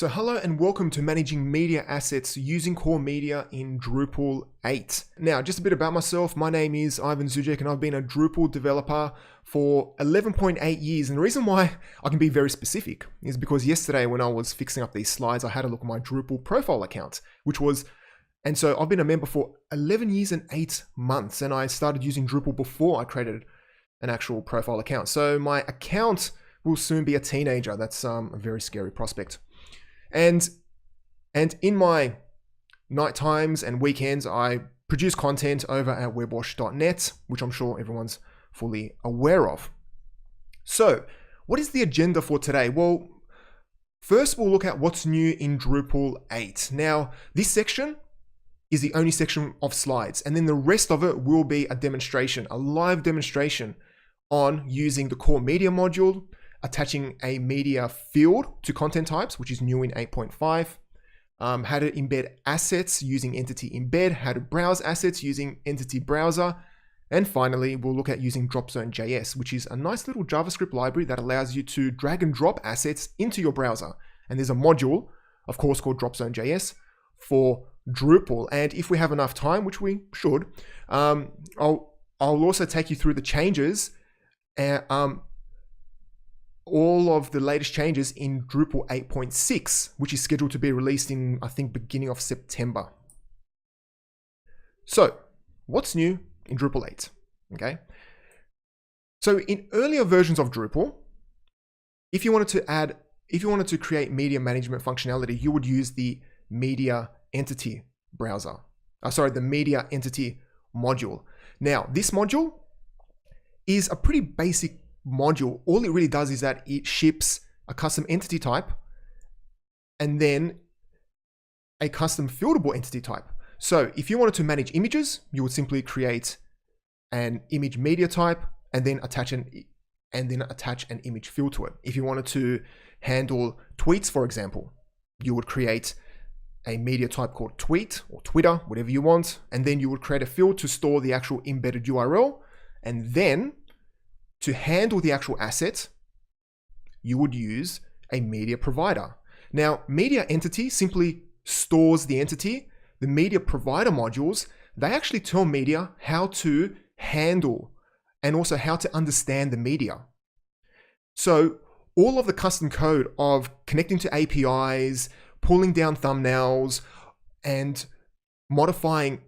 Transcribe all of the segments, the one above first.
So hello and welcome to managing media assets using core media in Drupal 8. Now, just a bit about myself. My name is Ivan Zugec and I've been a Drupal developer for 11.8 years. And the reason why I can be very specific is because yesterday when I was fixing up these slides, I had a look at my Drupal profile account, and so I've been a member for 11 years and 8 months. And I started using Drupal before I created an actual profile account. So my account will soon be a teenager. That's a very scary prospect. And in my night times and weekends, I produce content over at webwash.net, which I'm sure everyone's fully aware of. So what is the agenda for today? Well, first we'll look at what's new in Drupal 8. Now, this section is the only section of slides, and then the rest of it will be a demonstration, a live demonstration on using the core media module, attaching a media field to content types, which is new in 8.5, how to embed assets using Entity Embed, how to browse assets using Entity Browser, and finally, we'll look at using dropzonejs, which is a nice little JavaScript library that allows you to drag and drop assets into your browser. And there's a module, of course, called dropzonejs for Drupal. And if we have enough time, which we should, I'll also take you through the changes, all of the latest changes in Drupal 8.6, which is scheduled to be released in, I think, beginning of September. So what's new in Drupal 8? Okay. So in earlier versions of Drupal, if you wanted to create media management functionality, you would use the media entity browser. The media entity module. Now, this module is a pretty basic module. All it really does is that it ships a custom entity type and then a custom fieldable entity type. So if you wanted to manage images, you would simply create an image media type and then attach an image field to it. If you wanted to handle tweets, for example, you would create a media type called tweet or Twitter, whatever you want, and then you would create a field to store the actual embedded URL, and then to handle the actual asset, you would use a media provider. Now, media entity simply stores the entity. The media provider modules, they actually tell media how to handle and also how to understand the media. So all of the custom code of connecting to APIs, pulling down thumbnails, and modifying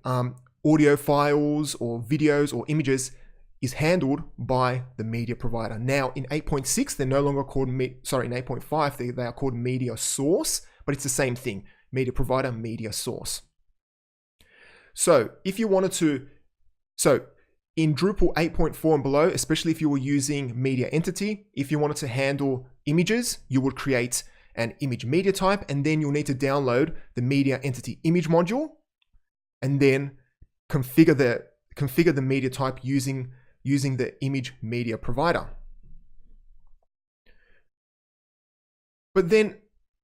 audio files or videos or images is handled by the media provider. Now in 8.6, they're no longer called, in 8.5, they are called media source, but it's the same thing, media provider, media source. So if you wanted to, in Drupal 8.4 and below, especially if you were using media entity, if you wanted to handle images, you would create an image media type, and then you'll need to download the media entity image module, and then configure the media type using the image media provider. But then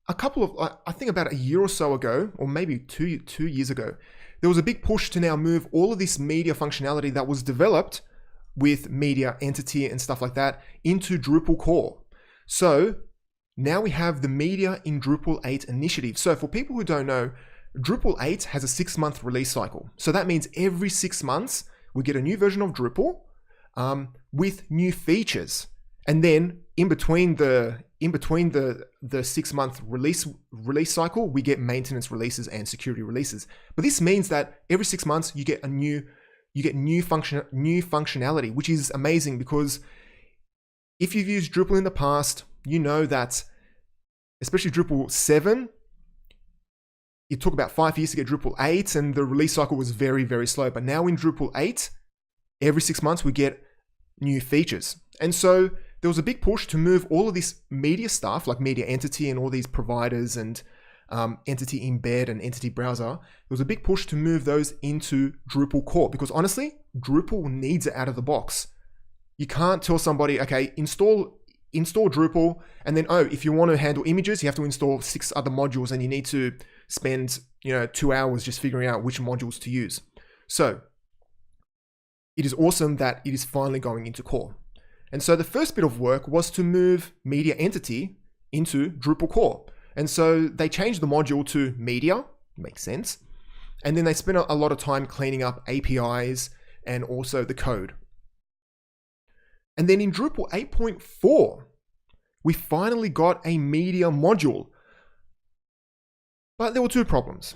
I think about a year or so ago, or maybe two years ago, there was a big push to now move all of this media functionality that was developed with media entity and stuff like that into Drupal core. So now we have the media in Drupal 8 initiative. So for people who don't know, Drupal 8 has a 6-month release cycle. So that means every 6 months we get a new version of Drupal with new features, and then in between the 6-month release cycle, we get maintenance releases and security releases. But this means that every 6 months you get new functionality, which is amazing, because if you've used Drupal in the past, you know that especially Drupal 7, it took about 5 years to get Drupal 8, and the release cycle was very, very slow. But now in Drupal 8, every 6 months we get new features. And so there was a big push to move all of this media stuff, like media entity and all these providers and entity embed and entity browser. There was a big push to move those into Drupal core, because honestly, Drupal needs it out of the box. You can't tell somebody, okay, install Drupal, and then, oh, if you want to handle images, you have to install 6 other modules, and you need to spend 2 hours just figuring out which modules to use. So it is awesome that it is finally going into core. And so the first bit of work was to move media entity into Drupal core. And so they changed the module to media, makes sense. And then they spent a lot of time cleaning up APIs and also the code. And then in Drupal 8.4, we finally got a media module. But there were two problems.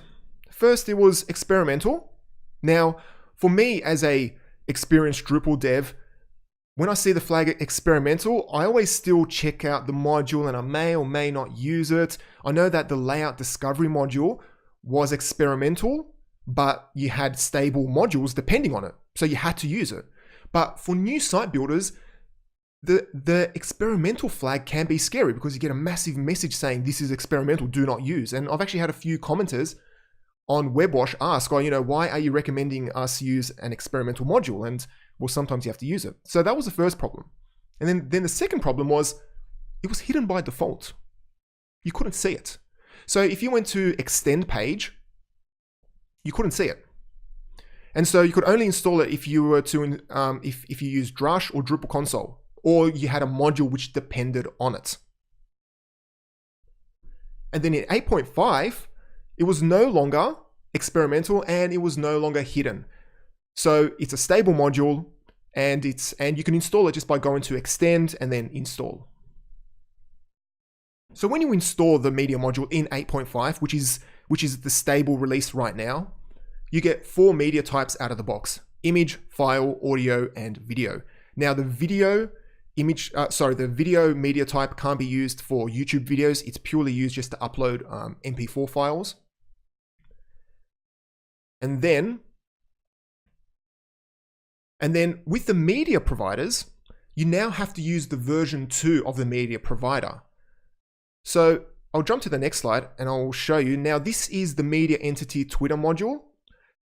First, it was experimental. Now, for me as a experienced Drupal dev, when I see the flag experimental, I always still check out the module and I may or may not use it. I know that the layout discovery module was experimental, but you had stable modules depending on it. So you had to use it. But for new site builders, the experimental flag can be scary because you get a massive message saying this is experimental, do not use. And I've actually had a few commenters on WebWash ask, why are you recommending us use an experimental module? And well, sometimes you have to use it. So that was the first problem. And then the second problem was it was hidden by default. You couldn't see it. So if you went to extend page, you couldn't see it. And so you could only install it if you were to, if you use Drush or Drupal console, or you had a module which depended on it. And then in 8.5, it was no longer experimental and it was no longer hidden. So it's a stable module and you can install it just by going to extend and then install. So when you install the media module in 8.5, which is the stable release right now, you get 4 media types out of the box: image, file, audio, and video. Now the video media type can't be used for YouTube videos. It's purely used just to upload MP4 files. And then with the media providers, you now have to use the version 2 of the media provider. So I'll jump to the next slide and I'll show you. Now this is the media entity Twitter module.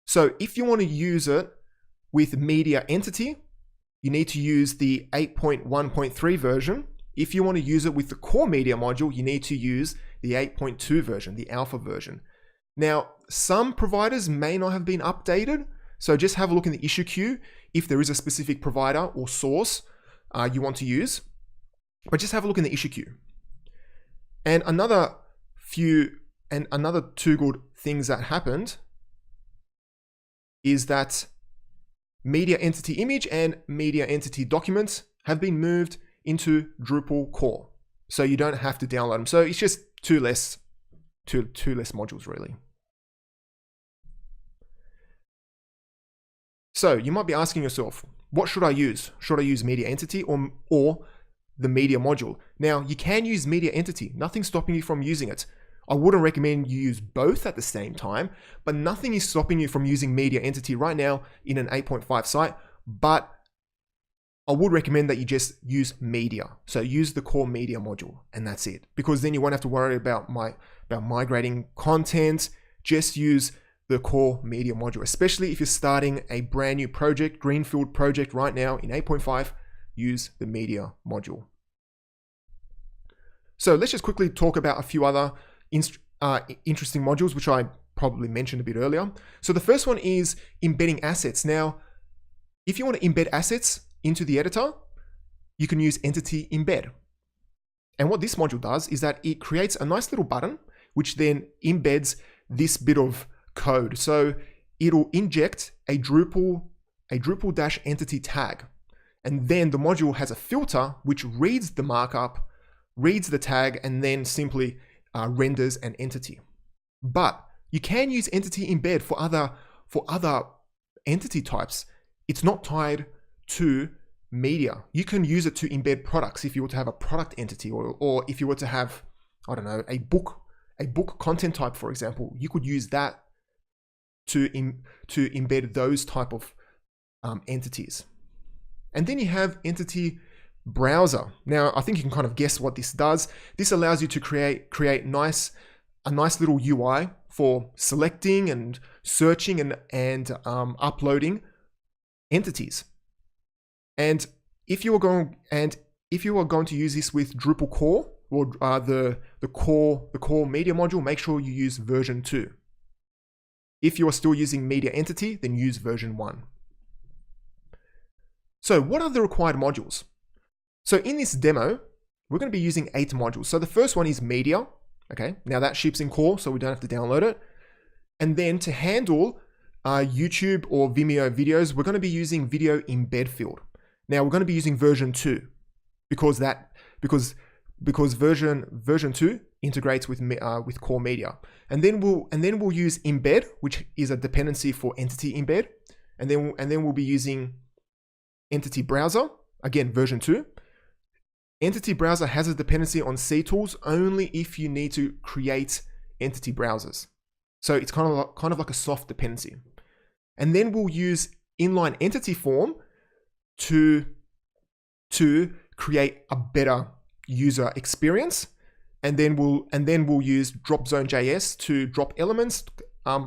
So if you want to use it with media entity, you need to use the 8.1.3 version. If you want to use it with the core media module, you need to use the 8.2 version, the alpha version. Now, some providers may not have been updated, so just have a look in the issue queue if there is a specific provider or source you want to use, but just have a look in the issue queue. And another 2 good things that happened is that media entity image and media entity documents have been moved into Drupal core. So you don't have to download them. So it's just two less modules really. So you might be asking yourself, what should I use? Should I use media entity or the media module? Now you can use media entity, nothing's stopping you from using it. I wouldn't recommend you use both at the same time, but nothing is stopping you from using media entity right now in an 8.5 site, but I would recommend that you just use media. So use the core media module and that's it, because then you won't have to worry about migrating content. Just use the core media module, especially if you're starting a brand new project, greenfield project right now in 8.5, use the media module. So let's just quickly talk about a few other interesting modules, which I probably mentioned a bit earlier. So the first one is embedding assets. Now, if you want to embed assets into the editor, you can use Entity Embed. And what this module does is that it creates a nice little button, which then embeds this bit of code. So it'll inject a Drupal-entity tag. And then the module has a filter which reads the markup, reads the tag, and then simply renders an entity. But you can use Entity Embed for other entity types. It's not tied to media. You can use it to embed products if you were to have a product entity, or if you were to have, I don't know, a book content type, for example. You could use that to embed those type of entities. And then you have Entity Browser. Now, I think you can kind of guess what this does. This allows you to create a nice little UI for selecting and searching and uploading entities. And if you are going to use this with Drupal core or the core media module, make sure you use version 2. If you are still using media entity, then use version 1. So what are the required modules? So in this demo, we're going to be using 8 modules. So the first one is media. Okay, now that ships in core, so we don't have to download it. And then to handle YouTube or Vimeo videos, we're going to be using video embed field. Now we're going to be using version 2 because version 2 integrates with core media. And then we'll use embed, which is a dependency for entity embed. And then we'll be using entity browser, again version 2. Entity browser has a dependency on CTools only if you need to create entity browsers. So it's kind of like a soft dependency. And then we'll use Inline Entity Form to create a better user experience. And then we'll use dropzonejs to drop elements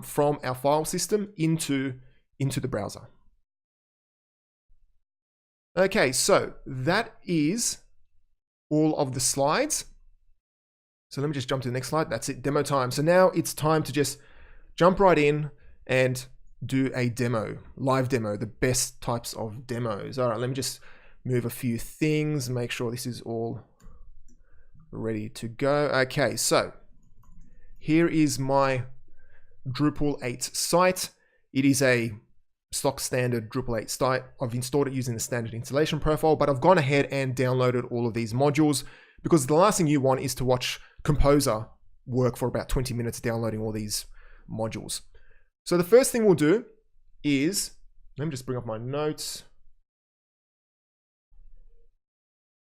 from our file system into the browser. Okay, so that is all of the slides. So let me just jump to the next slide. That's it, demo time. So now it's time to just jump right in and do a demo, live demo, the best types of demos. All right, let me just move a few things and make sure this is all ready to go. Okay, so here is my Drupal 8 site. It is a stock standard Drupal 8 site. I've installed it using the standard installation profile, but I've gone ahead and downloaded all of these modules because the last thing you want is to watch Composer work for about 20 minutes downloading all these modules. So the first thing we'll do is, let me just bring up my notes,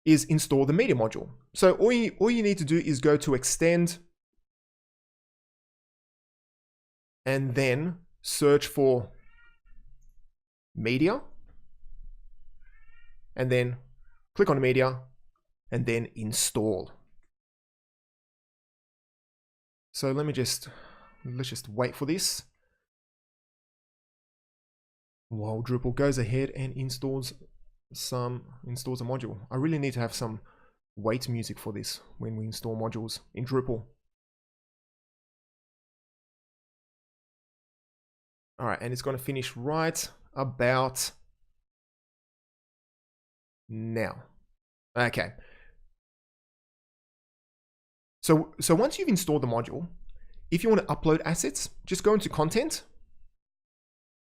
is install the media module. So all you need to do is go to extend and then search for media and then click on media and then install. So let's just wait for this while Drupal goes ahead and installs a module. I really need to have some wait music for this when we install modules in Drupal. All right, and it's going to finish right about now. Okay. So once you've installed the module, if you want to upload assets, just go into content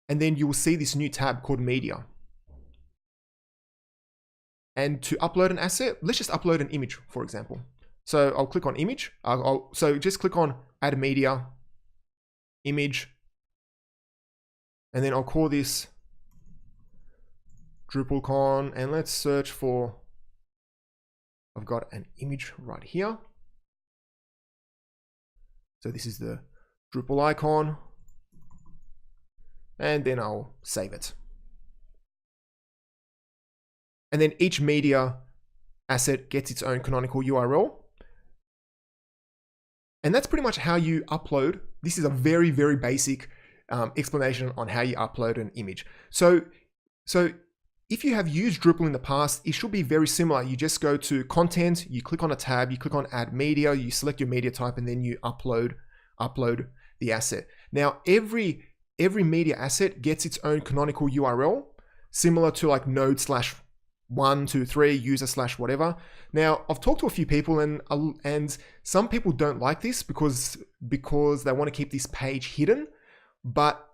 and then you will see this new tab called media. And to upload an asset, let's just upload an image, for example. So I'll click on image. So just click on add media, image, and then I'll call this DrupalCon, and let's search for, I've got an image right here. So this is the Drupal icon, and then I'll save it. And then each media asset gets its own canonical URL. And that's pretty much how you upload. This is a very, very basic explanation on how you upload an image. So if you have used Drupal in the past, it should be very similar. You just go to content, you click on a tab, you click on add media, you select your media type, and then you upload the asset. Now, every media asset gets its own canonical URL, similar to like node/123 user/whatever. Now, I've talked to a few people and some people don't like this because they want to keep this page hidden. But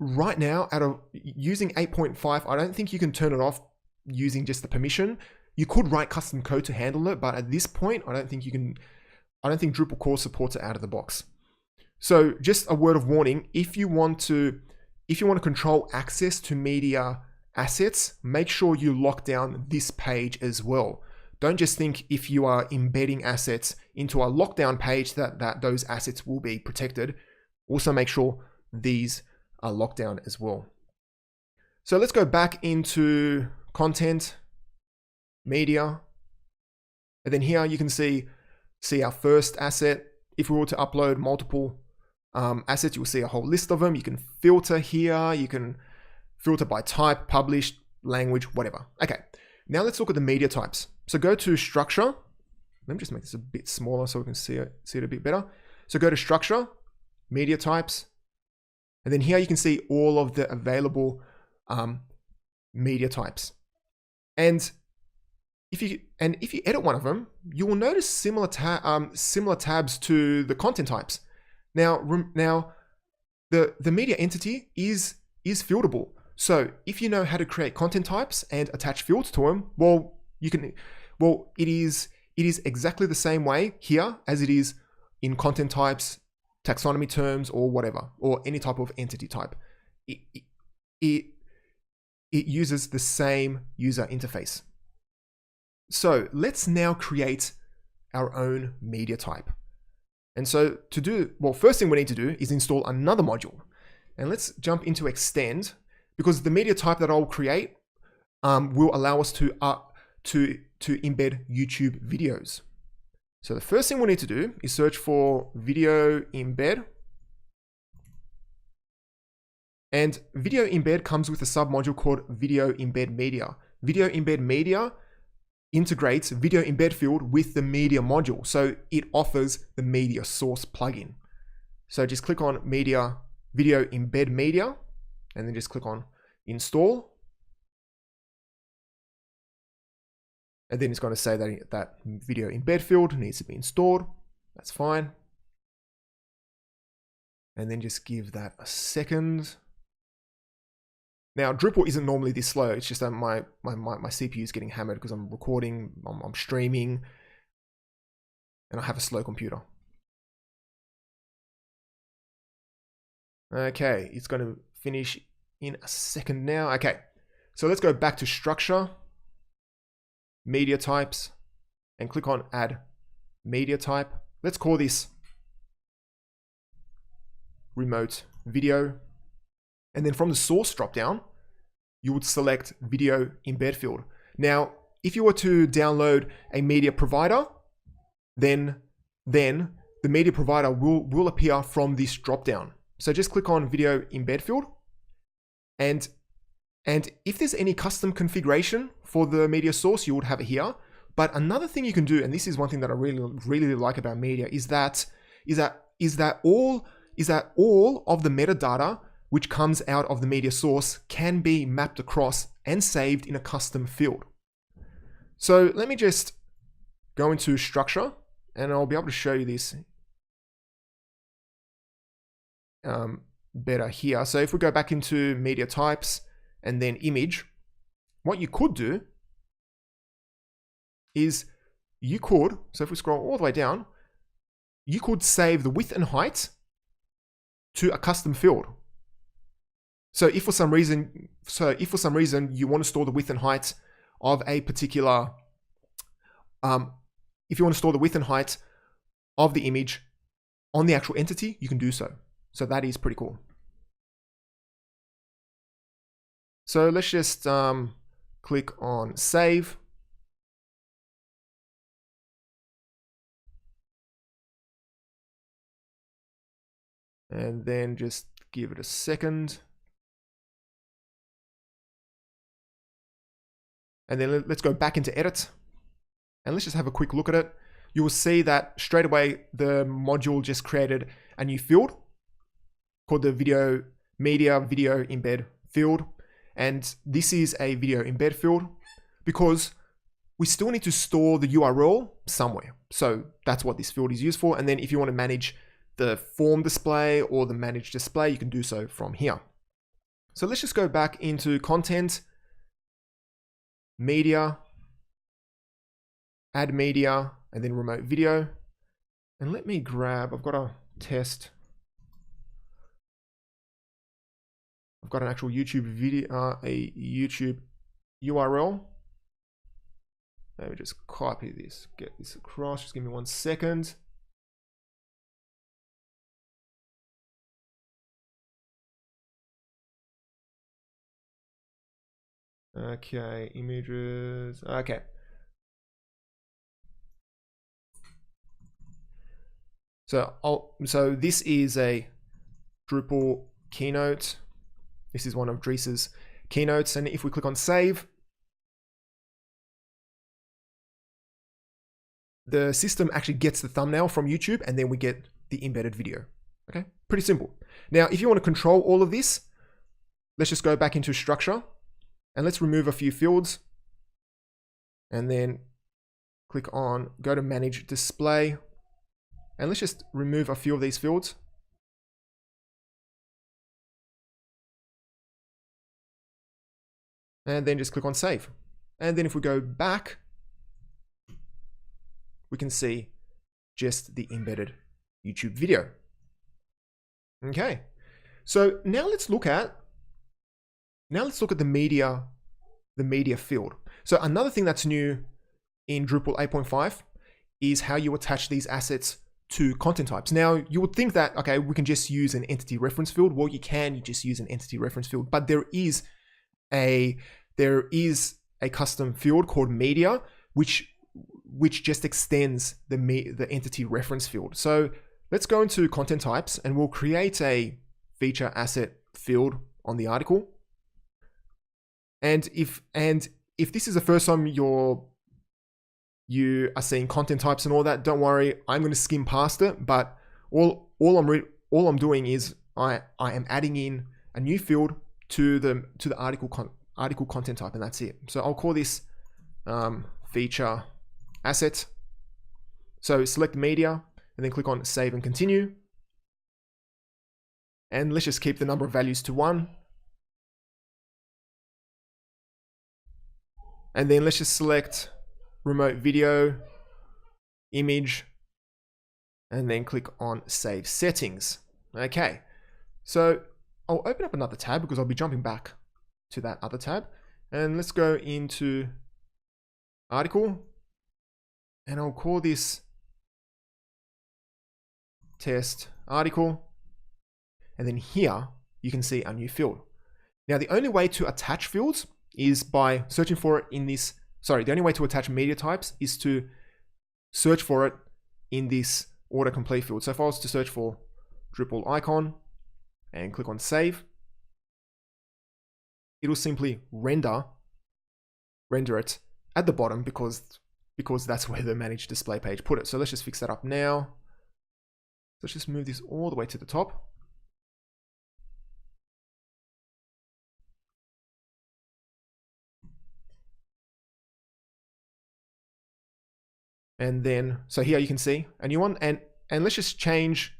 right now, using 8.5, I don't think you can turn it off using just the permission. You could write custom code to handle it, but at this point, I don't think you can. I don't think Drupal core supports it out of the box. So just a word of warning: if you want to control access to media assets, make sure you lock down this page as well. Don't just think if you are embedding assets into a lockdown page that those assets will be protected. Also make sure these are locked down as well. So let's go back into content, media, and then here you can see our first asset. If we were to upload multiple assets, you will see a whole list of them. You can filter here, you can filter by type, published, language, whatever. Okay, now let's look at the media types. So go to structure. Let me just make this a bit smaller so we can see it a bit better. So go to structure, media types, and then here you can see all of the available media types. And if you edit one of them, you will notice similar tabs to the content types. Now the media entity is fieldable. So if you know how to create content types and attach fields to them, it is exactly the same way here as it is in content types, taxonomy terms, or whatever, or any type of entity type. It uses the same user interface. So let's now create our own media type. And so first thing we need to do is install another module. And let's jump into extend, because the media type that I'll create will allow us to embed YouTube videos. So the first thing we need to do is search for video embed. And video embed comes with a submodule called video embed media. Video embed media integrates video embed field with the media module. So it offers the media source plugin. So just click on video embed media, and then just click on install. And then it's going to say that video embed field needs to be installed. That's fine. And then just give that a second. Now, Drupal isn't normally this slow. It's just that my CPU is getting hammered because I'm recording, I'm streaming, and I have a slow computer. Okay, it's going to finish in a second now. Okay, so let's go back to structure, media types, and click on add media type. Let's call this remote video. And then from the source dropdown, you would select video embed field. Now, if you were to download a media provider, then the media provider will appear from this dropdown. So just click on video embed field. And if there's any custom configuration for the media source, you would have it here. But another thing you can do, and this is one thing that I really like about media, is that all of the metadata which comes out of the media source can be mapped across and saved in a custom field. So let me just go into structure, and I'll be able to show you this better here. So if we go back into media types and then image, what you could do is so if we scroll all the way down, you could save the width and height to a custom field. So if for some reason you want to store the width and height of a particular, if you want to store the width and height of the image on the actual entity, you can do so. So that is pretty cool. So let's just click on save. And then just give it a second. And then let's go back into edit, and let's just have a quick look at it. You will see that straight away the module just created a new field called the video embed field. And this is a video embed field because we still need to store the URL somewhere. So that's what this field is used for. And then if you want to manage the form display or the manage display, you can do so from here. So let's just go back into content, media, add media, and then remote video. And let me grab, I've got a test. I've got an actual YouTube video, a YouTube URL. Let me just copy this, get this across. Just give me 1 second. Okay, images, okay. So this is a Drupal keynote. This is one of Dries' keynotes. And if we click on save, the system actually gets the thumbnail from YouTube, and then we get the embedded video. Okay, pretty simple. Now, if you want to control all of this, let's just go back into structure. And let's remove a few fields. and then click on, go to manage display, and let's just remove a few of these fields. And then just click on save. And then if we go back, we can see just the embedded YouTube video. Okay, so now let's look at the media field. So another thing that's new in Drupal 8.5 is how you attach these assets to content types. Now you would think that, okay, we can just use an entity reference field. Well, you just use an entity reference field, but there is a custom field called media, which just extends the entity reference field. So let's go into content types and we'll create a feature asset field on the article. And if this is the first time you are seeing content types and all that, don't worry, I'm going to skim past it. But all I'm doing is I am adding in a new field to the article content type, and that's it. So I'll call this feature asset. So select media and then click on save and continue. And let's just keep the number of values to 1. And then let's just select remote video, image, and then click on save settings. Okay, so I'll open up another tab because I'll be jumping back to that other tab. And let's go into article, and I'll call this test article. And then here you can see a new field. Now the only way to attach fields is by searching for it in this, the only way to attach media types is to search for it in this autocomplete field. So if I was to search for Drupal icon and click on save, it'll simply render it at the bottom because that's where the manage display page put it. So let's just fix that up now. Let's just move this all the way to the top. And then, so here you can see a new one, and let's just change,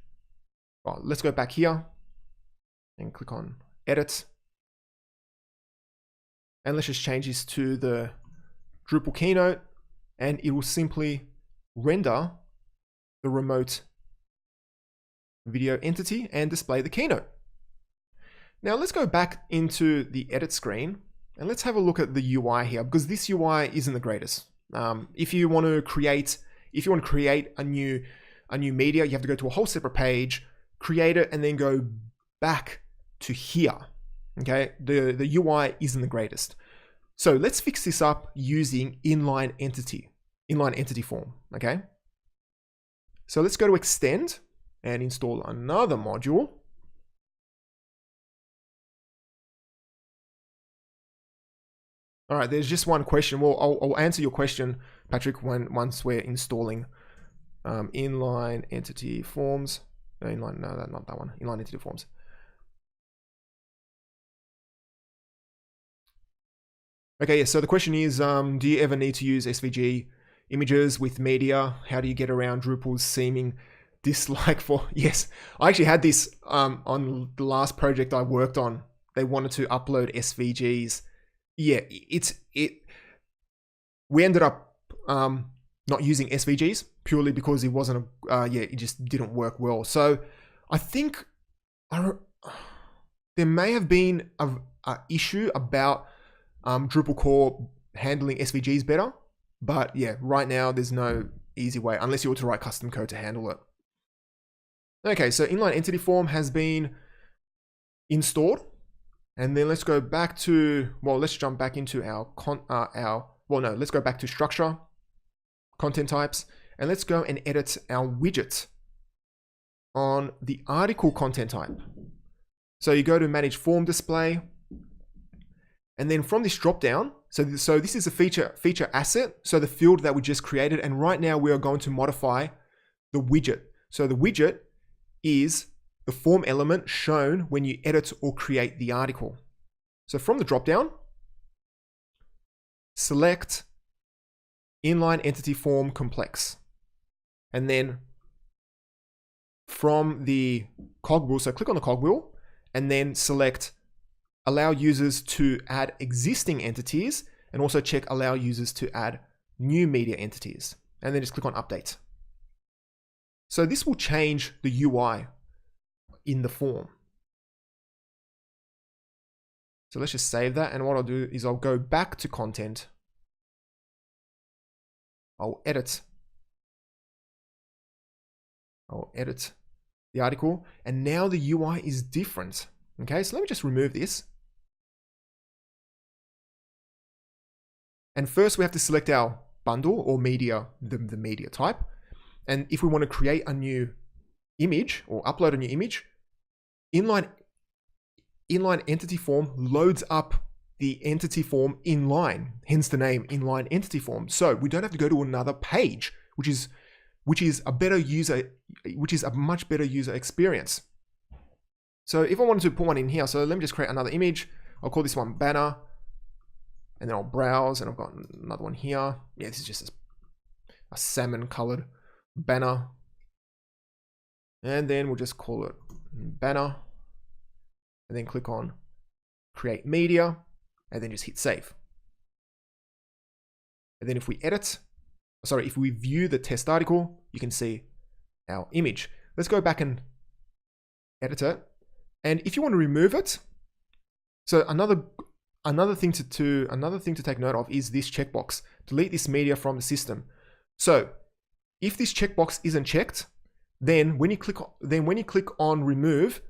well, let's go back here and click on edit. And let's just change this to the Drupal keynote, and it will simply render the remote video entity and display the keynote. Now let's go back into the edit screen and let's have a look at the UI here, because this UI isn't the greatest. If you want to create a new media, you have to go to a whole separate page, create it, and then go back to here. Okay, the UI isn't the greatest. So let's fix this up using Inline Entity Form. Okay, so let's go to extend and install another module. All right, there's just one question. Well, I'll answer your question, Patrick, once we're installing Inline Entity Forms. No, not that one. Inline Entity Forms. Okay, yeah, so the question is, do you ever need to use SVG images with media? How do you get around Drupal's seeming dislike for? Yes, I actually had this on the last project I worked on. They wanted to upload SVGs. Yeah, we ended up not using SVGs purely because it wasn't it just didn't work well. So I think there may have been a issue about Drupal core handling SVGs better, but yeah, right now there's no easy way unless you were to write custom code to handle it. Okay, so Inline Entity Form has been installed. And then let's go back to, well, let's jump back into let's go back to structure, content types, and let's go and edit our widget on the article content type. So you go to manage form display, and then from this drop down, so this is a feature asset, so the field that we just created, and right now we are going to modify the widget. So the widget is the form element shown when you edit or create the article. So from the dropdown, select Inline Entity Form complex. And then from the cogwheel, so click on the cogwheel and then select allow users to add existing entities, and also check allow users to add new media entities, and then just click on update. So this will change the UI in the form. So let's just save that, and what I'll do is I'll go back to content. I'll edit the article, and now the UI is different. Okay, so let me just remove this. And first we have to select our bundle or media, the media type. And if we want to create a new image or upload a new image, Inline Entity Form loads up the entity form inline, hence the name Inline Entity Form. So we don't have to go to another page, which is a much better user experience. So if I wanted to put one in here, so let me just create another image. I'll call this one banner, and then I'll browse, and I've got another one here. Yeah, this is just a salmon colored banner. And then we'll just call it banner, and then click on create media, and then just hit save. And then if we if we view the test article, you can see our image. Let's go back and edit it. And if you want to remove it, so another thing to take note of is this checkbox. Delete this media from the system. So if this checkbox isn't checked, then when you click on remove,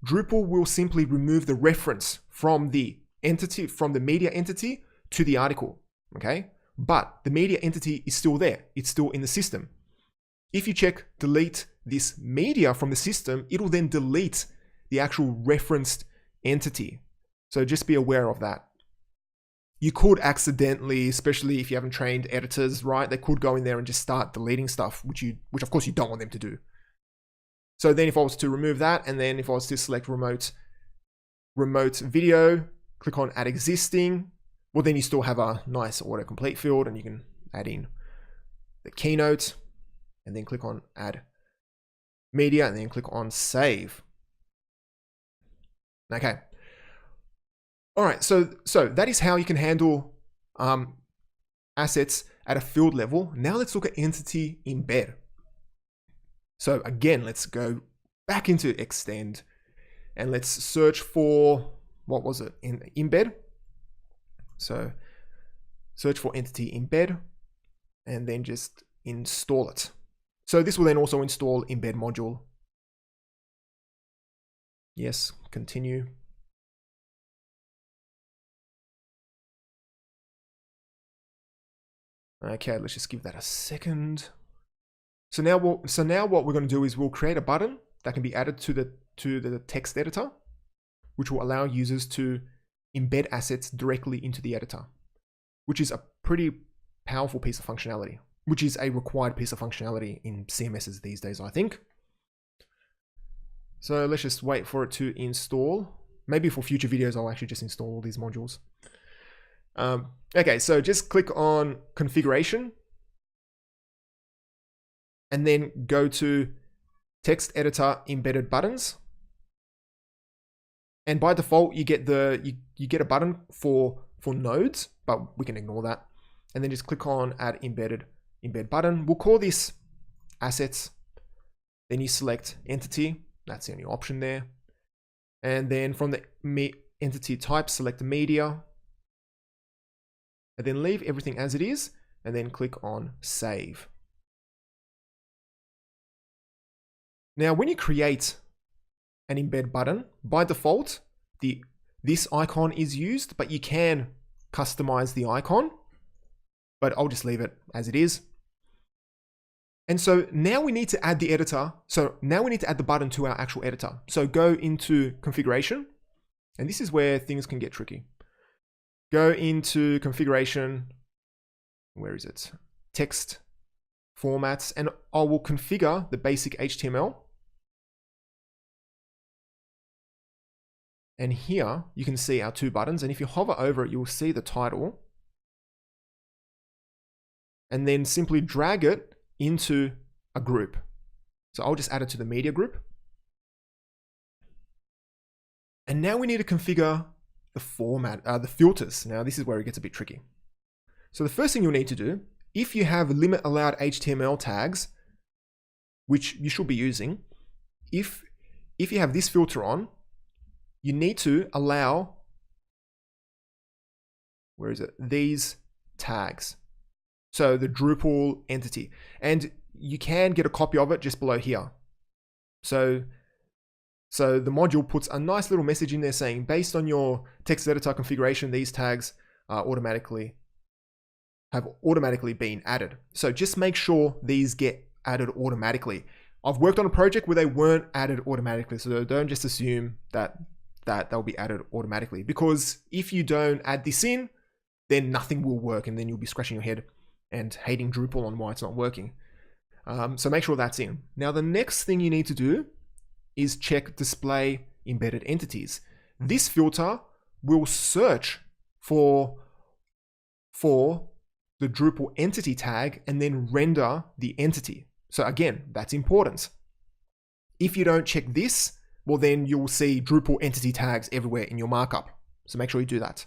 Drupal will simply remove the reference from the media entity to the article. Okay? But the media entity is still there. It's still in the system. If you check delete this media from the system, it'll then delete the actual referenced entity. So just be aware of that. You could accidentally, especially if you haven't trained editors, right? They could go in there and just start deleting stuff, which of course you don't want them to do. So then if I was to remove that, and then if I was to select remote video, click on add existing, well then you still have a nice autocomplete field, and you can add in the keynote, and then click on add media, and then click on save. Okay. All right, so that is how you can handle assets at a field level. Now let's look at entity embed. So again, let's go back into extend, and let's search for, what was it, in embed. So search for entity embed, and then just install it. So this will then also install embed module. Yes, continue. Okay, let's just give that a second. So now what we're going to do is we'll create a button that can be added to the text editor, which will allow users to embed assets directly into the editor, which is a pretty powerful piece of functionality, which is a required piece of functionality in CMSs these days, I think. So let's just wait for it to install. Maybe for future videos, I'll actually just install all these modules. Okay, so just click on configuration, and then go to text editor embedded buttons. And by default, you get you get a button for nodes, but we can ignore that. And then just click on add embed button. We'll call this assets. Then you select entity. That's the only option there. And then from the entity type, select the media. And then leave everything as it is, and then click on save. Now, when you create an embed button, by default, this icon is used, but you can customize the icon, but I'll just leave it as it is. And so now we need to add the editor. So now we need to add the button to our actual editor. So go into configuration, and this is where things can get tricky. Go into configuration, where is it? Text formats, and I will configure the basic HTML. And here you can see our two buttons, and if you hover over it, you'll see the title. and then simply drag it into a group. So I'll just add it to the media group. And now we need to configure the format, the filters. Now this is where it gets a bit tricky. So the first thing you'll need to do, if you have limit allowed HTML tags, which you should be using, if you have this filter on, you need to allow, where is it? These tags. So the Drupal entity, and you can get a copy of it just below here. So the module puts a nice little message in there saying, based on your text editor configuration, these tags are have automatically been added. So just make sure these get added automatically. I've worked on a project where they weren't added automatically, so don't just assume that they'll be added automatically, because if you don't add this in, then nothing will work, and then you'll be scratching your head and hating Drupal on why it's not working. So make sure that's in. Now the next thing you need to do is check display embedded entities. This filter will search for the Drupal entity tag and then render the entity. So again, that's important. If you don't check this, well then you'll see Drupal entity tags everywhere in your markup. So make sure you do that.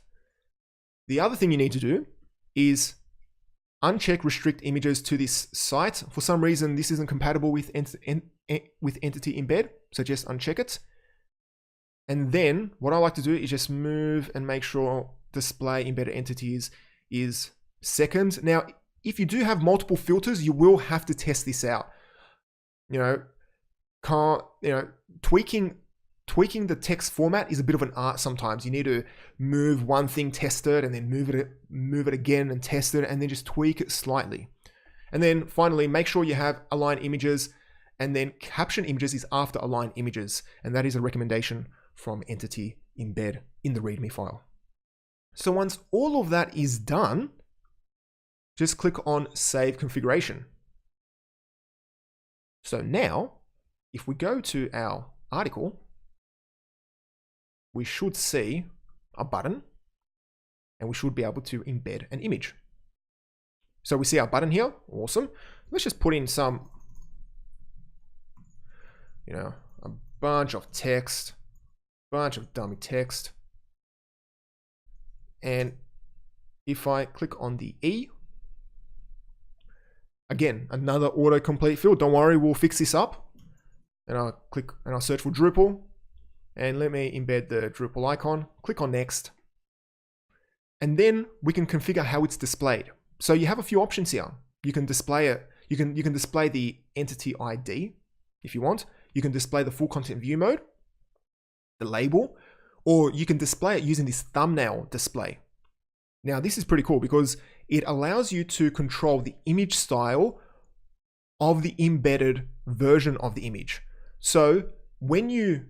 The other thing you need to do is uncheck restrict images to this site. For some reason, this isn't compatible with entity embed, so just uncheck it. And then what I like to do is just move and make sure display embedded entities is second. Now, if you do have multiple filters, you will have to test this out. Tweaking the text format is a bit of an art sometimes. You need to move one thing, test it, and then move it again and test it, and then just tweak it slightly. And then finally, make sure you have align images, and then caption images is after align images. And that is a recommendation from Entity Embed in the README file. So once all of that is done, just click on Save Configuration. So now, if we go to our article, we should see a button, and we should be able to embed an image. So we see our button here, awesome. Let's just put in some, a bunch of text, bunch of dummy text. And if I click on the E, again, another autocomplete field. Don't worry, we'll fix this up. And I'll click and I'll search for Drupal. And let me embed the Drupal icon. Click on Next. And then we can configure how it's displayed. So you have a few options here. You can display it. You can display the entity ID if you want. You can display the full content view mode, the label, or you can display it using this thumbnail display. Now this is pretty cool because it allows you to control the image style of the embedded version of the image. So when you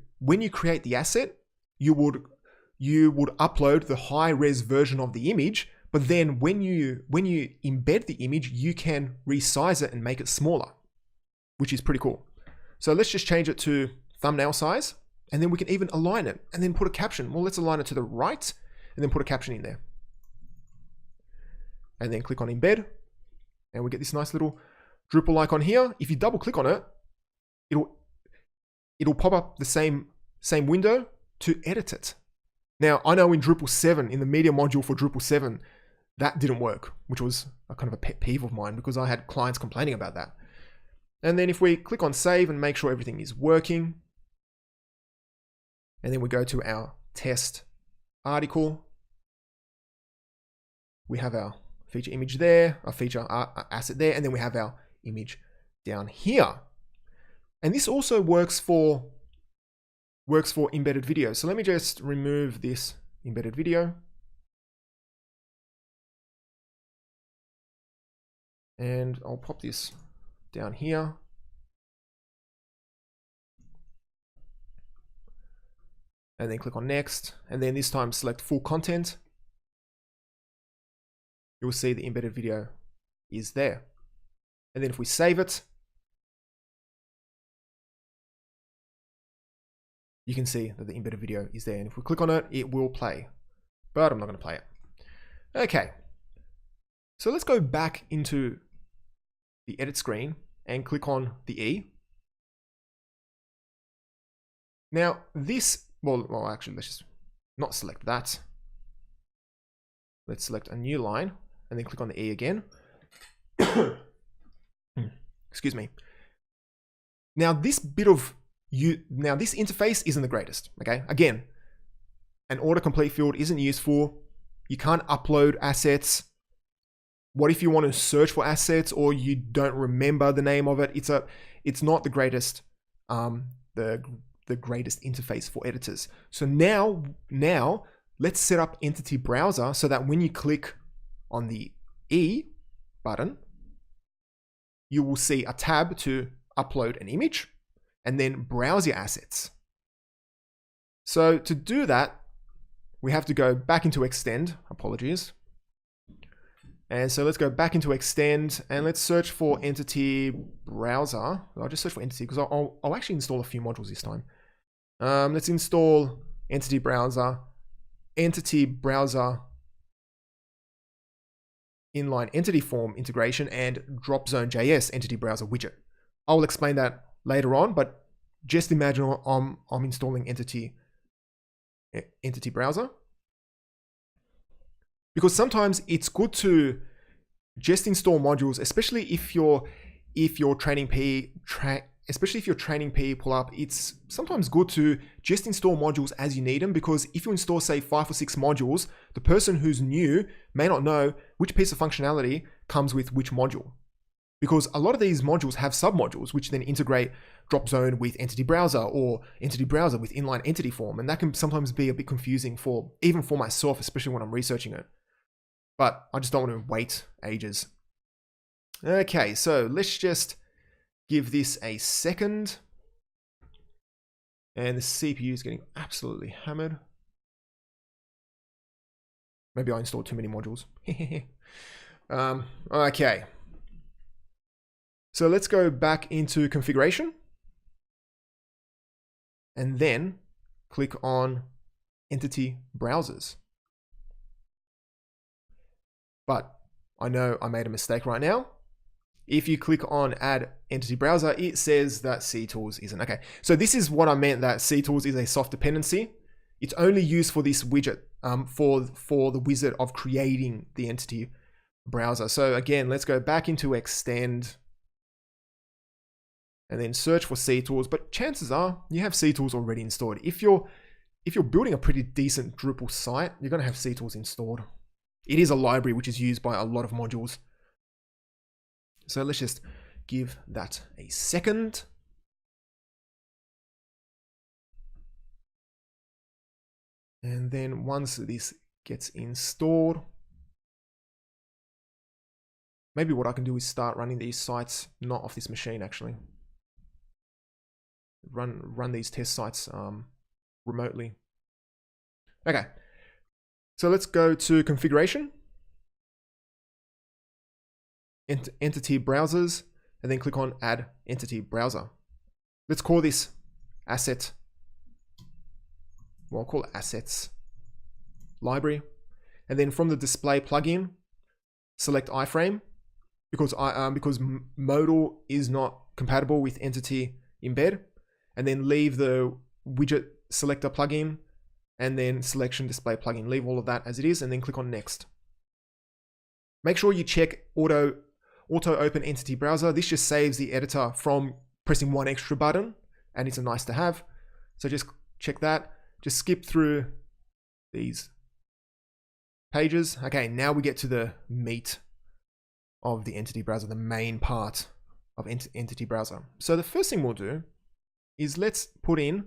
create the asset, you would upload the high-res version of the image, but then when you embed the image, you can resize it and make it smaller, which is pretty cool. So let's just change it to thumbnail size, and then we can even align it and then put a caption. Well, let's align it to the right and then put a caption in there. And then click on Embed, and we get this nice little Drupal icon here. If you double click on it, it'll pop up the same window to edit it. Now, I know in Drupal 7, in the media module for Drupal 7, that didn't work, which was a kind of a pet peeve of mine because I had clients complaining about that. And then if we click on Save and make sure everything is working, and then we go to our test article, we have our feature image there, our feature asset there, and then we have our image down here. And this also works for embedded video. So let me just remove this embedded video. And I'll pop this down here. And then click on Next. And then this time select Full Content. You'll see the embedded video is there. And then if we save it, you can see that the embedded video is there. And if we click on it, it will play. But I'm not going to play it. Okay. So let's go back into the edit screen and click on the E. Now this, well actually let's just not select that. Let's select a new line and then click on the E again. Excuse me. Now this bit of this interface isn't the greatest, okay? Again, an autocomplete field isn't useful. You can't upload assets. What if you want to search for assets or you don't remember the name of it? It's not the greatest, the greatest interface for editors. So now let's set up Entity Browser so that when you click on the E button, you will see a tab to upload an image and then browse your assets. So to do that, we have to go back into Extend, apologies. And so let's go back into Extend and let's search for Entity Browser. I'll just search for Entity because I'll actually install a few modules this time. Let's install Entity Browser, Inline Entity Form integration, and dropzonejs Entity Browser widget. I will explain that later on, but just imagine I'm installing Entity Browser. Because sometimes it's good to just install modules, especially if you're training people up. It's sometimes good to just install modules as you need them, because if you install, say, 5 or 6 modules, the person who's new may not know which piece of functionality comes with which module. Because a lot of these modules have submodules, which then integrate dropzone with Entity Browser or Entity Browser with Inline Entity Form. And that can sometimes be a bit confusing even for myself, especially when I'm researching it. But I just don't want to wait ages. Okay, so let's just give this a second. And the CPU is getting absolutely hammered. Maybe I installed too many modules. Okay. So let's go back into configuration. And then click on Entity Browsers. But I know I made a mistake right now. If you click on Add Entity Browser, it says that CTools isn't. Okay, so this is what I meant, that CTools is a soft dependency. It's only used for this widget, for the wizard of creating the Entity Browser. So again, let's go back into Extend and then search for CTools. But chances are you have CTools already installed. If you're building a pretty decent Drupal site, you're going to have CTools installed. It is a library which is used by a lot of modules. So let's just give that a second. And then once this gets installed, maybe what I can do is start running these sites not off this machine, actually. Run these test sites remotely. Okay. So let's go to configuration, Entity Browsers, and then click on Add Entity Browser. Let's call this asset. Well, I'll call it Assets Library. And then from the display plugin, select iframe because modal is not compatible with Entity Embed. And then leave the widget selector plugin and then selection display plugin. Leave all of that as it is and then click on next. Make sure you check auto open Entity Browser. This just saves the editor from pressing one extra button and it's a nice to have. So just check that. Just skip through these pages. Okay, now we get to the meat of the Entity Browser, the main part of Entity Browser. So the first thing we'll do is let's put in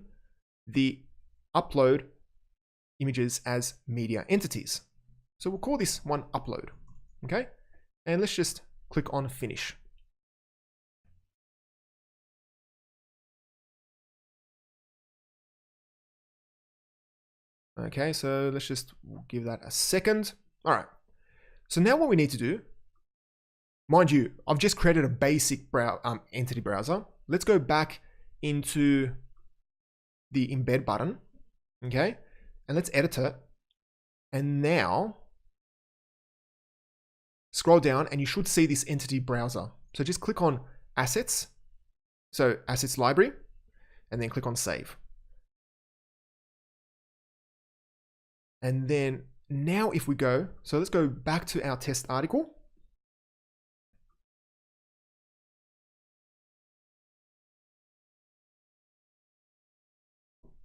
the upload images as media entities. So we'll call this one upload, okay? And let's just click on finish. Okay, so let's just give that a second. All right, so now what we need to do, mind you, I've just created a basic entity browser. Let's go back into the embed button, okay? And let's edit it. And now scroll down and you should see this entity browser. So just click on Assets. So Assets Library, and then click on Save. And then now if we go, so let's go back to our test article.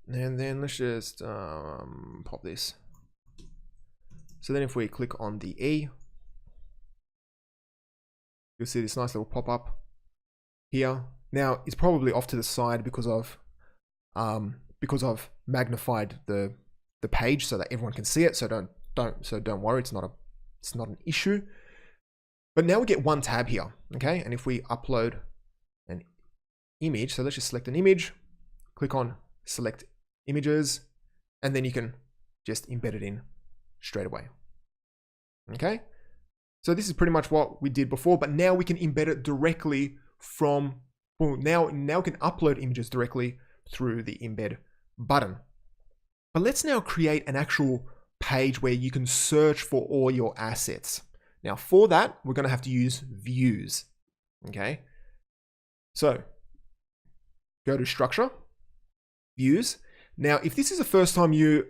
And then let's just pop this. So then if we click on the E, you'll see this nice little pop-up here. Now it's probably off to the side because I've magnified the page so that everyone can see it. So don't worry, it's not an issue. But now we get one tab here, okay? And if we upload an image, so let's just select an image, click on Select Images, and then you can just embed it in straight away. Okay, so this is pretty much what we did before, but now we can embed it directly from, well, now we can upload images directly through the embed button. But let's now create an actual page where you can search for all your assets. Now for that, we're going to have to use views. Okay, so go to Structure, Views. Now, if this is the first time you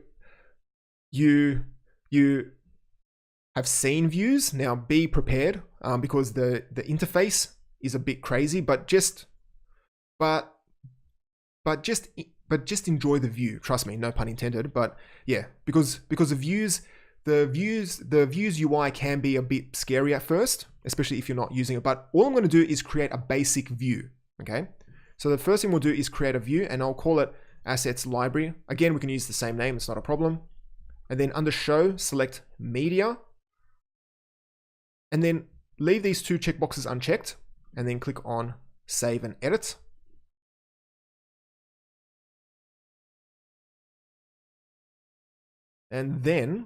have seen views, now be prepared because the interface is a bit crazy, but just enjoy the view. Trust me, no pun intended. But yeah, because the views UI can be a bit scary at first, especially if you're not using it. But all I'm going to do is create a basic view. Okay, so the first thing we'll do is create a view, and I'll call it Assets Library. Again, we can use the same name, it's not a problem. And then under Show, select Media, and then leave these two checkboxes unchecked, and then click on Save and Edit. And then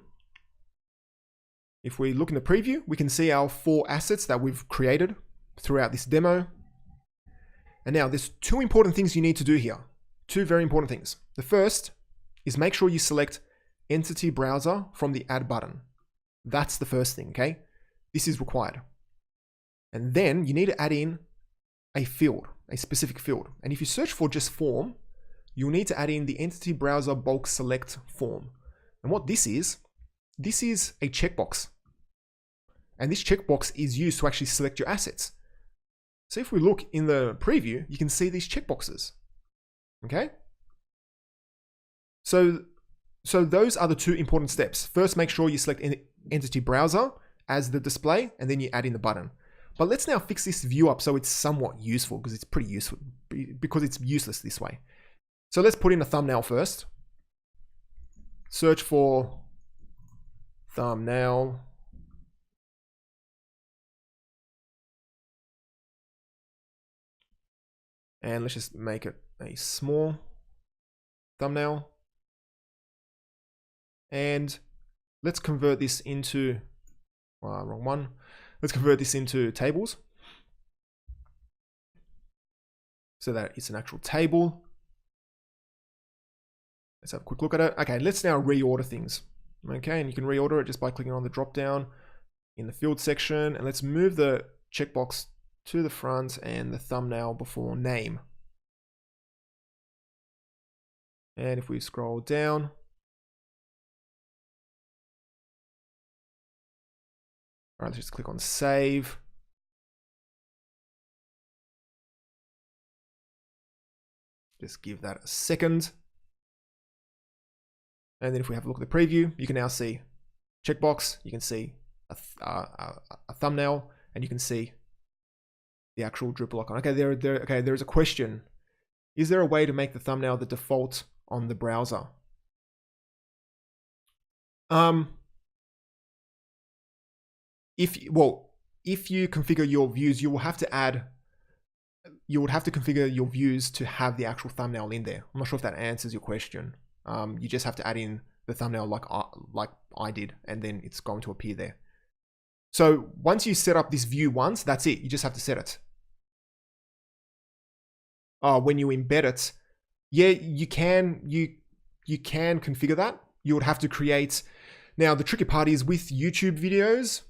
if we look in the preview, we can see our 4 assets that we've created throughout this demo. And now there's 2 important things you need to do here. 2 very important things. The first is make sure you select Entity Browser from the Add button. That's the first thing, okay? This is required. And then you need to add in a field, a specific field. And if you search for just form, you'll need to add in the Entity Browser Bulk Select form. And what this is a checkbox. And this checkbox is used to actually select your assets. So if we look in the preview, you can see these checkboxes. Okay? So those are the 2 important steps. First, make sure you select Entity Browser as the display, and then you add in the button. But let's now fix this view up so it's somewhat useful, because it's pretty useful, because it's useless this way. So let's put in a thumbnail first. Search for thumbnail. And let's just make it a small thumbnail. And let's convert this into, wrong one. Let's convert this into tables so that it's an actual table. Let's have a quick look at it. Okay, let's now reorder things. Okay, and you can reorder it just by clicking on the drop down in the field section. And let's move the checkbox to the front and the thumbnail before name. And if we scroll down, all right, let's just click on Save. Just give that a second. And then if we have a look at the preview, you can now see checkbox, you can see a thumbnail, and you can see the actual Drupal icon. Okay, there's a question. Is there a way to make the thumbnail the default on the browser? If you configure your views, you would have to configure your views to have the actual thumbnail in there. I'm not sure if that answers your question. You just have to add in the thumbnail like I did, and then it's going to appear there. So once you set up this view once, that's it. You just have to set it. When you embed it, yeah, you can configure that. You would have to create. Now the tricky part is with YouTube videos,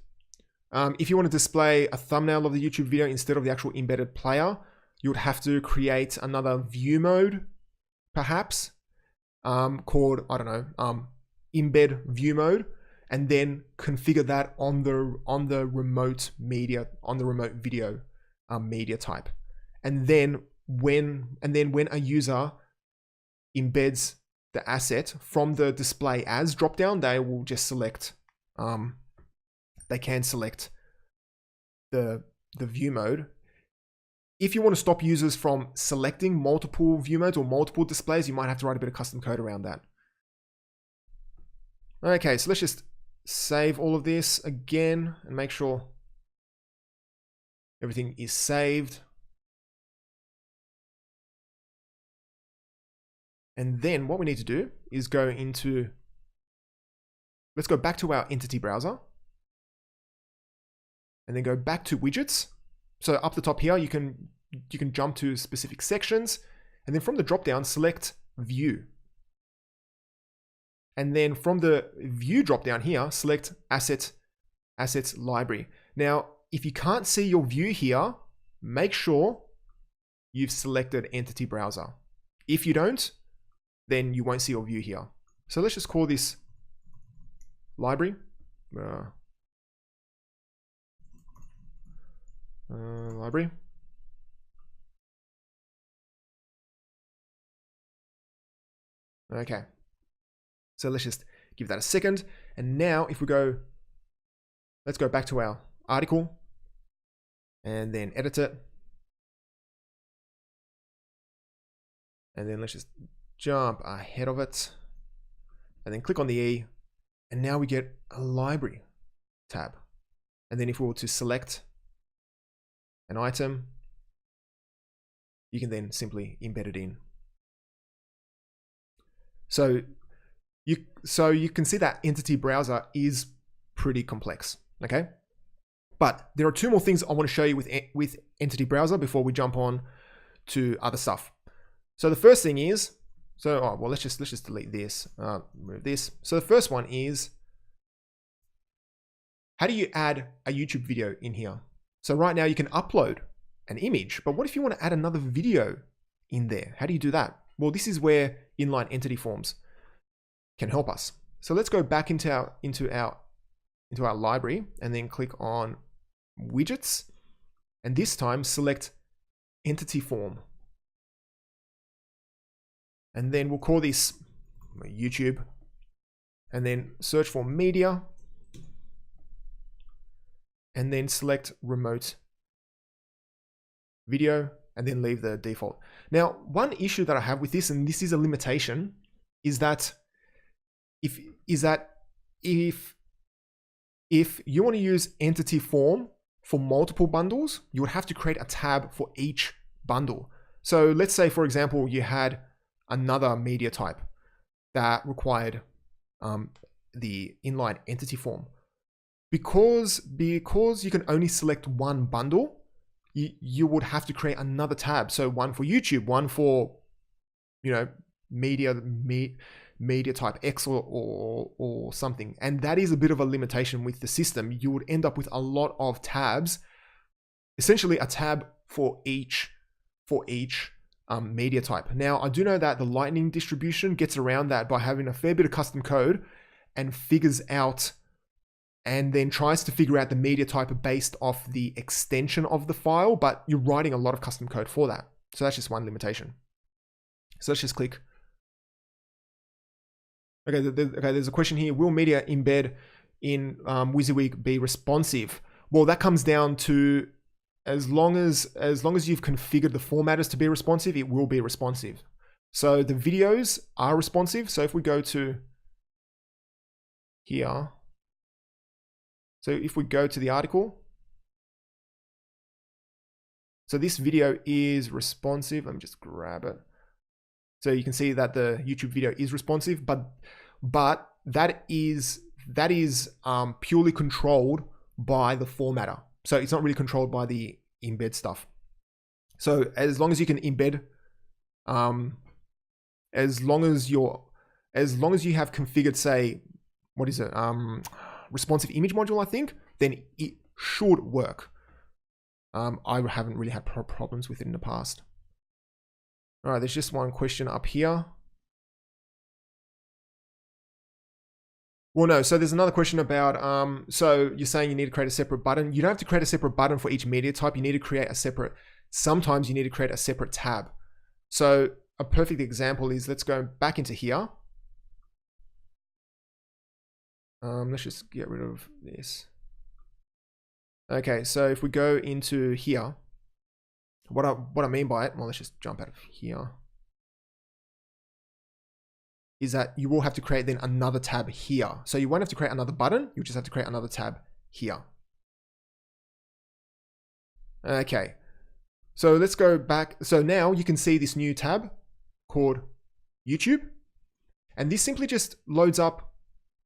If you want to display a thumbnail of the YouTube video instead of the actual embedded player, you would have to create another view mode, perhaps, called, I don't know, embed view mode, and then configure that on the remote media, on the remote video media type. And then when a user embeds the asset from the display as dropdown, they will just select, they can select the view mode. If you want to stop users from selecting multiple view modes or multiple displays, you might have to write a bit of custom code around that. Okay, so let's just save all of this again and make sure everything is saved. And then what we need to do is go into, let's go back to our entity browser and then go back to widgets. So up the top here, you can jump to specific sections, and then from the drop down, select view. And then from the view drop down here, select assets library. Now, if you can't see your view here, make sure you've selected entity browser. If you don't, then you won't see your view here. So let's just call this library. Library. Okay. So let's just give that a second. And now if we go, let's go back to our article and then edit it. And then let's just jump ahead of it and then click on the E. And now we get a library tab. And then if we were to select an item, you can then simply embed it in. So you can see that entity browser is pretty complex, okay? But there are two more things I want to show you with entity browser before we jump on to other stuff. So the first thing is, let's just delete this, remove this. So the first one is, how do you add a YouTube video in here? So right now you can upload an image, but what if you want to add another video in there? How do you do that? Well, this is where Inline Entity Forms can help us. So let's go back into our library and then click on widgets, and this time select Entity Form. And then we'll call this YouTube, and then search for media, and then select remote video, and then leave the default. Now, one issue that I have with this, and this is a limitation, is that if you want to use entity form for multiple bundles, you would have to create a tab for each bundle. So let's say, for example, you had another media type that required the inline entity form. Because you can only select one bundle, you would have to create another tab. So one for YouTube, one for, media type X or something. And that is a bit of a limitation with the system. You would end up with a lot of tabs, essentially a tab for each media type. Now, I do know that the Lightning distribution gets around that by having a fair bit of custom code and figures out and then tries to figure out the media type based off the extension of the file, but you're writing a lot of custom code for that. So that's just one limitation. So let's just click. Okay, there's a question here. Will media embed in WYSIWYG be responsive? Well, that comes down to as long as you've configured the formatters to be responsive, it will be responsive. So the videos are responsive. So if we go to here, so if we go to the article, so this video is responsive. Let me just grab it. So you can see that the YouTube video is responsive, but that is purely controlled by the formatter. So it's not really controlled by the embed stuff. So as long as you can embed, as long as you have configured, say, what is it? Responsive image module, I think, then should work. I haven't really had problems with it in the past. All right, there's just one question up here. Well, no, so there's another question about, so you're saying you need to create a separate button. You don't have to create a separate button for each media type. You need to create a separate, sometimes you need to create a separate tab. So a perfect example is, let's go back into here. Let's just get rid of this. Okay, so if we go into here, what I mean by it, well, let's just jump out of here, is that you will have to create then another tab here. So you won't have to create another button, you just have to create another tab here. Okay, so let's go back. So now you can see this new tab called YouTube, and this simply just loads up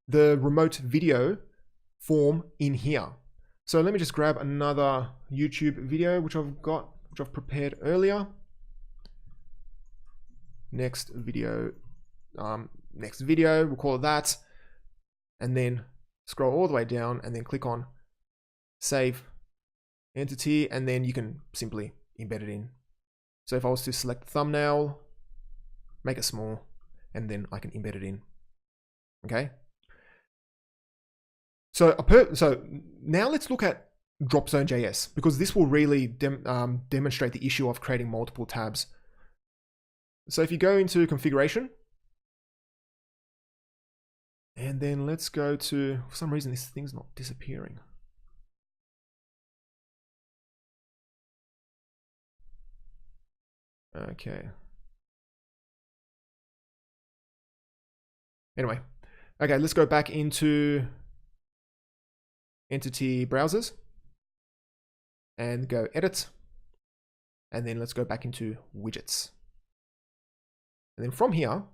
the remote video form in here. So let me just grab another YouTube video, which I've prepared earlier. Next video, we'll call it that. And then scroll all the way down and then click on Save Entity, and then you can simply embed it in. So if I was to select the thumbnail, make it small, and then I can embed it in. Okay. So now let's look at dropzonejs, because this will really demonstrate the issue of creating multiple tabs. So if you go into configuration, and then let's go to, for some reason this thing's not disappearing. Okay. Anyway, okay, let's go back into entity browsers and go edit, and then let's go back into widgets, and then from here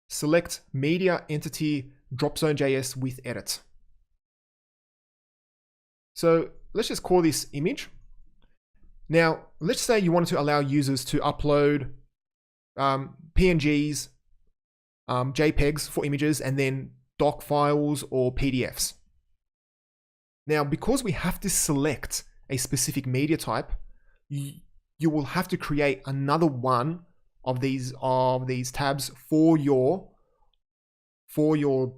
select media entity dropzonejs with edit. So let's just call this image. Now let's say you wanted to allow users to upload PNGs, JPEGs for images, and then doc files or PDFs. Now, because we have to select a specific media type, you will have to create another one of these tabs for your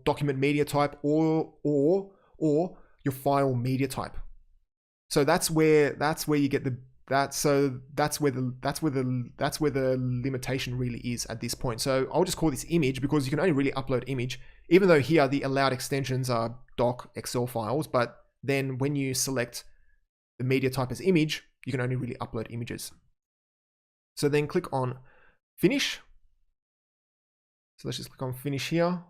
document media type or your file media type. So that's where you get that's where the limitation really is at this point. So I'll just call this image, because you can only really upload image, even though here the allowed extensions are doc, Excel files, but then when you select the media type as image, you can only really upload images. So then click on finish. So let's just click on finish here.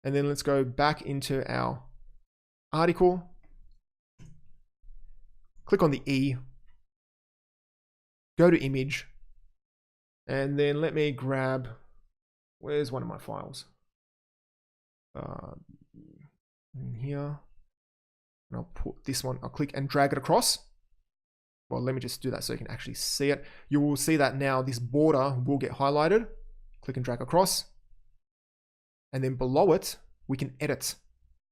And then let's go back into our article. Click on the E, go to image, and then let me grab, where's one of my files? In here, and I'll put this one, I'll click and drag it across. Well, let me just do that so you can actually see it. You will see that now this border will get highlighted. Click and drag across. And then below it, we can edit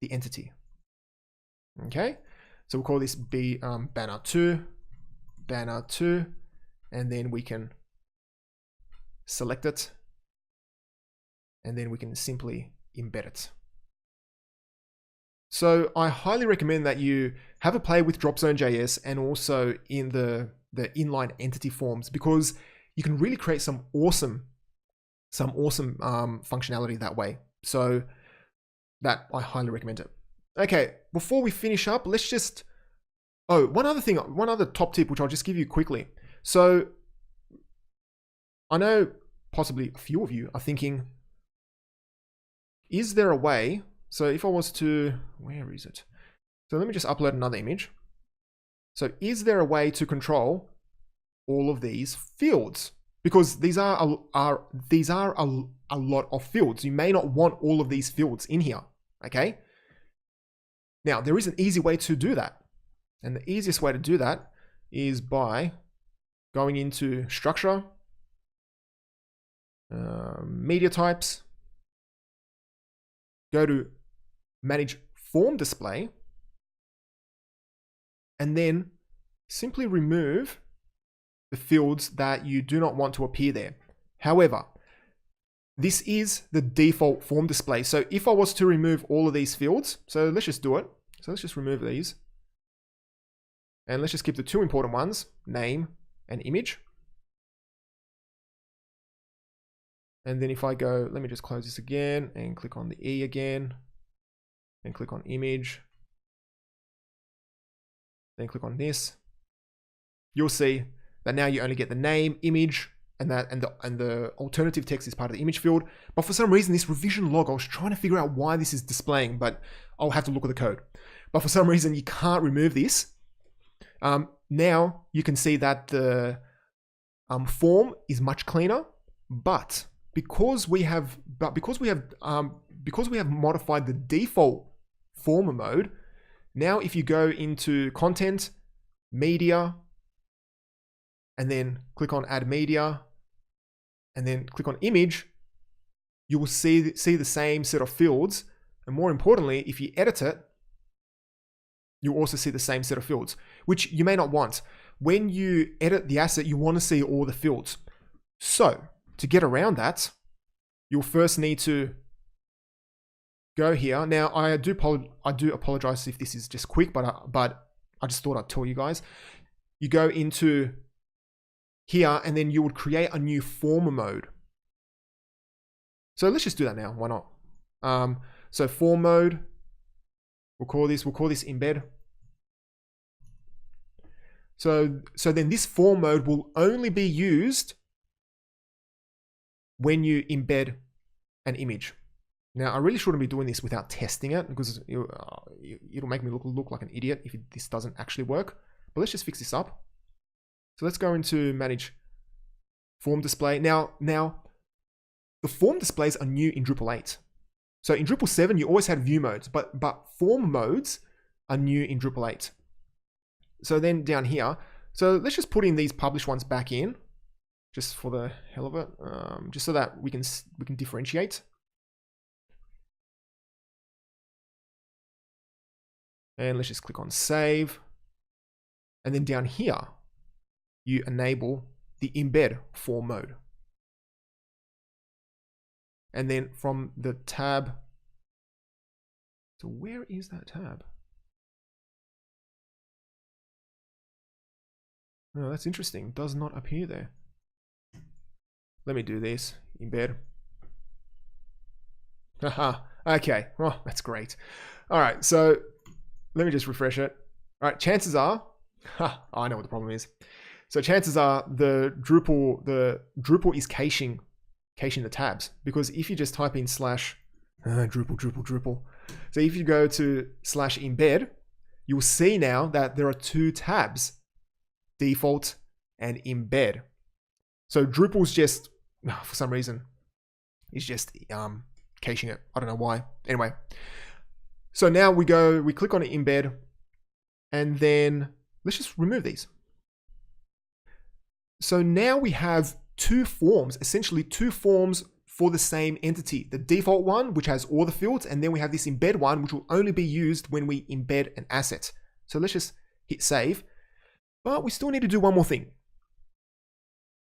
the entity. Okay, so we'll call this banner 2, and then we can select it, and then we can simply embed it. So I highly recommend that you have a play with dropzonejs and also in the inline entity forms, because you can really create some awesome functionality that way. So that I highly recommend it. Okay, before we finish up, let's just, one other top tip, which I'll just give you quickly. So I know possibly a few of you are thinking, is there a way? So if I was to, where is it? So let me just upload another image. So is there a way to control all of these fields? Because these are a lot of fields. You may not want all of these fields in here, okay? Now, there is an easy way to do that. And the easiest way to do that is by going into structure, media types, go to manage form display, and then simply remove the fields that you do not want to appear there. However, this is the default form display. So if I was to remove all of these fields, so let's just do it. So let's just remove these. And let's just keep the two important ones, name and image. And then if I go, let me just close this again and click on the E again, and click on image, then click on this, you'll see that now you only get the name, image, and the alternative text is part of the image field. But for some reason, this revision log, I was trying to figure out why this is displaying, but I'll have to look at the code. But for some reason, you can't remove this. Now you can see that the form is much cleaner, but because we have modified the default former mode, now if you go into content, media, and then click on add media, and then click on image, you will see the same set of fields. And more importantly, if you edit it, you'll also see the same set of fields, which you may not want. When you edit the asset, you want to see all the fields. So to get around that, you'll first need to go here. Now, I do apologize if this is just quick, but I just thought I'd tell you guys. You go into here, and then you would create a new former mode. So let's just do that now. Why not? So form mode. We'll call this embed. So then this form mode will only be used when you embed an image. Now, I really shouldn't be doing this without testing it, because it'll make me look like an idiot if this doesn't actually work. But let's just fix this up. So let's go into manage form display. Now the form displays are new in Drupal 8. So in Drupal 7, you always had view modes, but form modes are new in Drupal 8. So then down here, so let's just put in these published ones back in, just for the hell of it, just so that we can differentiate. And let's just click on save. And then down here, you enable the embed form mode. And then from the tab, so where is that tab? Oh, that's interesting. Does not appear there. Let me do this. Embed. Haha. Okay. Oh, that's great. All right. So let me just refresh it. All right. Chances are, I know what the problem is. So chances are the Drupal is caching the tabs, because if you just type in /Drupal. So if you go to /embed, you'll see now that there are two tabs, default and embed. So Drupal's just, for some reason, is just caching it. I don't know why. Anyway, so now we click on embed, and then let's just remove these. So now we have two forms, essentially two forms for the same entity. The default one, which has all the fields, and then we have this embed one, which will only be used when we embed an asset. So let's just hit save. But we still need to do one more thing.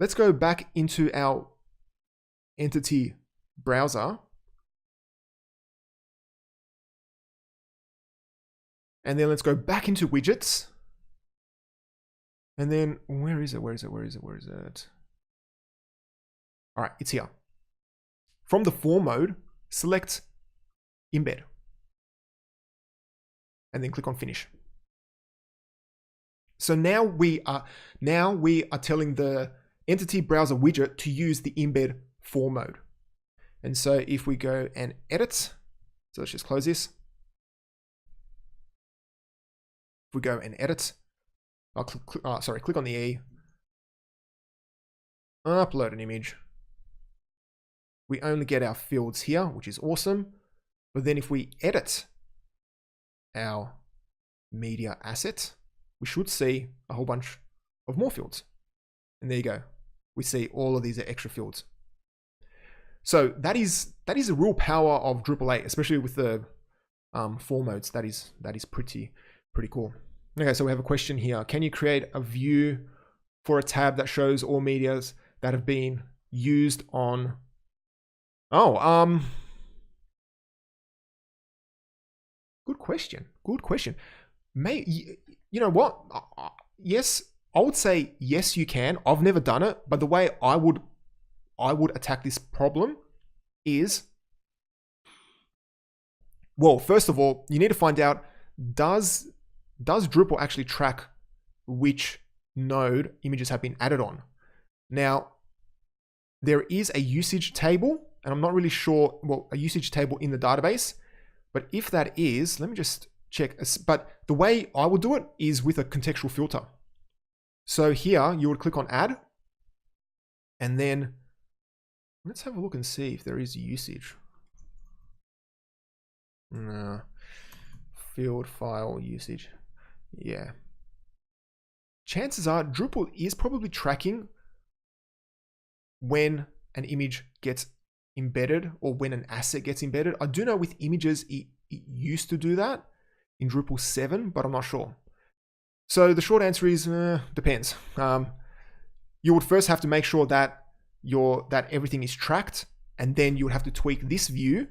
Let's go back into our entity browser. And then let's go back into widgets. And then where is it? All right, it's here. From the form mode, select embed. And then click on finish. So now we are telling the entity browser widget to use the embed form mode. And so if we go and edit, so let's just close this. If we go and edit, click on the E, upload an image. We only get our fields here, which is awesome. But then if we edit our media asset, we should see a whole bunch of more fields. And there you go. We see all of these are extra fields. So that is a real power of Drupal 8, especially with the form modes. That is pretty cool. Okay, so we have a question here. Can you create a view for a tab that shows all medias that have been used on? Oh, good question. Good question. You know what? Yes, I would say yes, you can. I've never done it, but the way I would attack this problem is, well, first of all, you need to find out, does Drupal actually track which node images have been added on? Now, there is a usage table, and I'm not really sure, well, a usage table in the database, but if that is, let me just check. But the way I would do it is with a contextual filter. So here you would click on add, and then let's have a look and see if there is usage. No. Field file usage. Yeah. Chances are Drupal is probably tracking when an image gets embedded or when an asset gets embedded. I do know with images it used to do that in Drupal 7, but I'm not sure. So the short answer is depends. You would first have to make sure that everything is tracked, and then you would have to tweak this view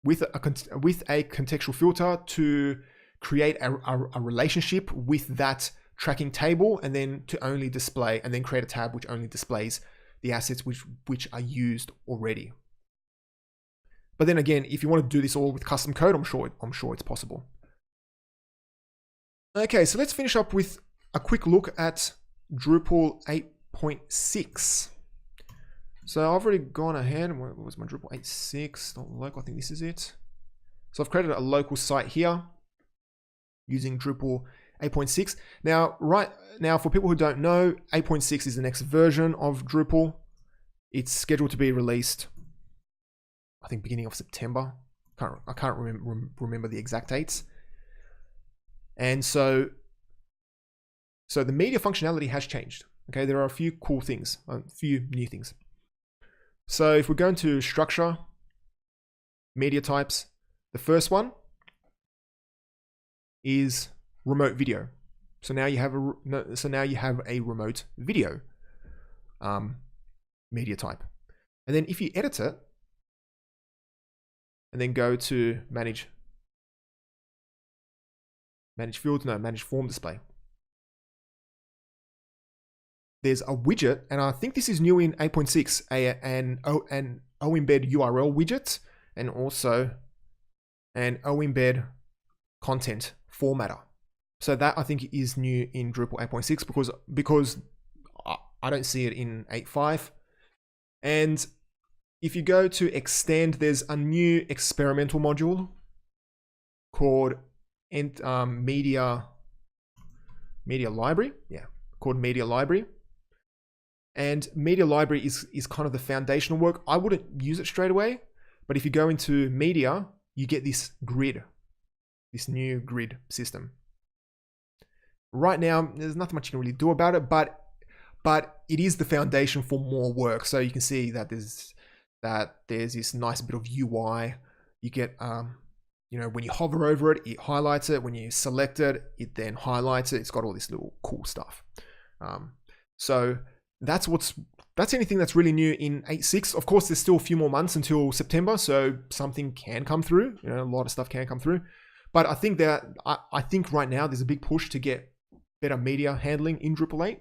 with a contextual filter to create a relationship with that tracking table, and then to only display, and then create a tab which only displays the assets which are used already. But then again, if you want to do this all with custom code, I'm sure it's possible. Okay, so let's finish up with a quick look at Drupal 8.6. So I've already gone ahead. What was my Drupal 8.6? Not local, I think this is it. So I've created a local site here using Drupal 8.6. Now, right now, for people who don't know, 8.6 is the next version of Drupal. It's scheduled to be released, I think, beginning of September. I can't remember the exact dates. And so the media functionality has changed. Okay, there are a few cool things, a few new things. So if we're going to structure, media types, the first one is remote video. So now you have a remote video media type. And then if you edit it and then go to manage form display, there's a widget, and I think this is new in 8.6, an Embed URL widget, and also an Embed content formatter. So that I think is new in Drupal 8.6 because I don't see it in 8.5. And if you go to extend, there's a new experimental module called media library. Yeah, called media library. And media library is kind of the foundational work. I wouldn't use it straight away, but if you go into media, you get this grid, this new grid system. Right now, there's nothing much you can really do about it, but it is the foundation for more work. So you can see that there's this nice bit of UI. You get, when you hover over it, it highlights it. When you select it, it then highlights it. It's got all this little cool stuff. So that's anything that's really new in 8.6. Of course, there's still a few more months until September, so something can come through. A lot of stuff can come through. But I think right now there's a big push to get better media handling in Drupal 8.